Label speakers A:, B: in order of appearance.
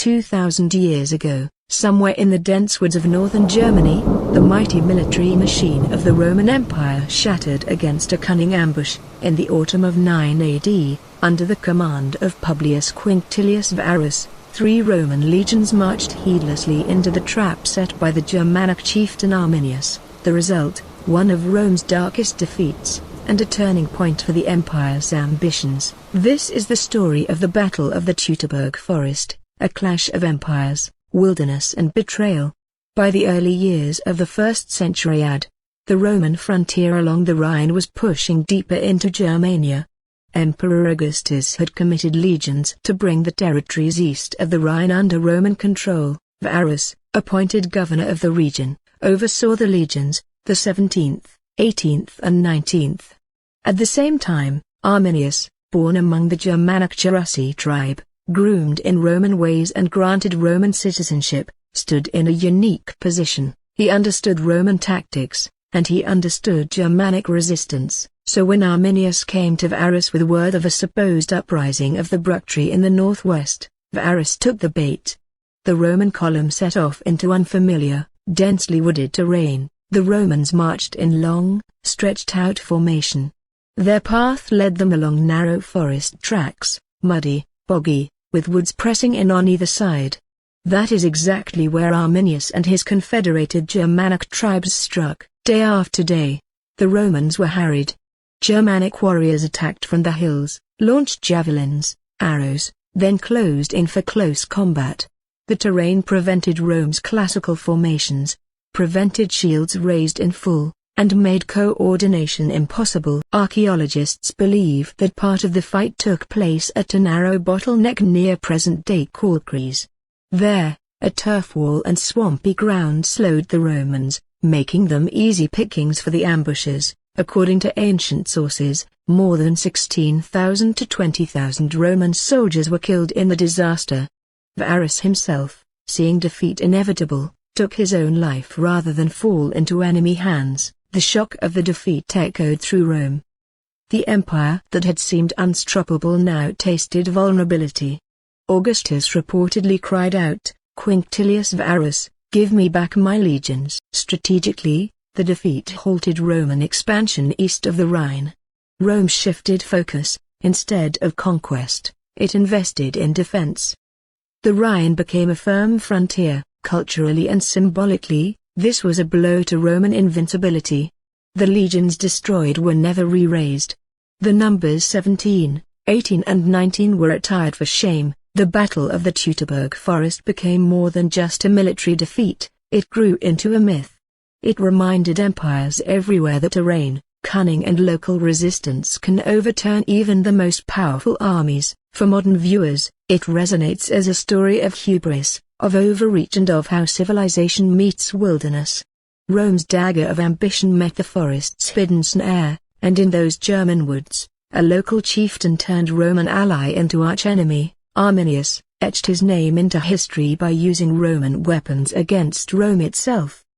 A: 2,000 years ago, somewhere in the dense woods of northern Germany, the mighty military machine of the Roman Empire shattered against a cunning ambush. In the autumn of 9 AD, under the command of Publius Quinctilius Varus, 3 Roman legions marched heedlessly into the trap set by the Germanic chieftain Arminius. The result, one of Rome's darkest defeats, and a turning point for the empire's ambitions. This is the story of the Battle of the Teutoburg Forest, a clash of empires, wilderness and betrayal. By the early years of the 1st century AD, the Roman frontier along the Rhine was pushing deeper into Germania. Emperor Augustus had committed legions to bring the territories east of the Rhine under Roman control. Varus, appointed governor of the region, oversaw the legions, the 17th, 18th and 19th. At the same time, Arminius, born among the Germanic Cherusci tribe, groomed in Roman ways and granted Roman citizenship, stood in a unique position. He understood Roman tactics, and he understood Germanic resistance. So when Arminius came to Varus with word of a supposed uprising of the Bructri in the northwest, Varus took the bait. The Roman column set off into unfamiliar, densely wooded terrain. The Romans marched in long, stretched-out formation. Their path led them along narrow forest tracks, muddy, boggy, with woods pressing in on either side. That is exactly where Arminius and his confederated Germanic tribes struck. Day after day, the Romans were harried. Germanic warriors attacked from the hills, launched javelins, arrows, then closed in for close combat. The terrain prevented Rome's classical formations, prevented shields raised in full, and made coordination impossible. Archaeologists believe that part of the fight took place at a narrow bottleneck near present-day Calcries. There, a turf wall and swampy ground slowed the Romans, making them easy pickings for the ambushers. According to ancient sources, more than 16,000 to 20,000 Roman soldiers were killed in the disaster. Varus himself, seeing defeat inevitable, took his own life rather than fall into enemy hands. The shock of the defeat echoed through Rome. The empire that had seemed unstoppable now tasted vulnerability. Augustus reportedly cried out, "Quinctilius Varus, give me back my legions." Strategically, the defeat halted Roman expansion east of the Rhine. Rome shifted focus. Instead of conquest, it invested in defense. The Rhine became a firm frontier. Culturally and symbolically, this was a blow to Roman invincibility. The legions destroyed were never re-raised. The numbers 17, 18 and 19 were attired for shame. The Battle of the Teutoburg Forest became more than just a military defeat, it grew into a myth. It reminded empires everywhere that terrain, cunning and local resistance can overturn even the most powerful armies. For modern viewers, it resonates as a story of hubris, of overreach and of how civilization meets wilderness. Rome's dagger of ambition met the forest's hidden snare, and in those German woods, a local chieftain turned Roman ally into archenemy. Arminius etched his name into history by using Roman weapons against Rome itself.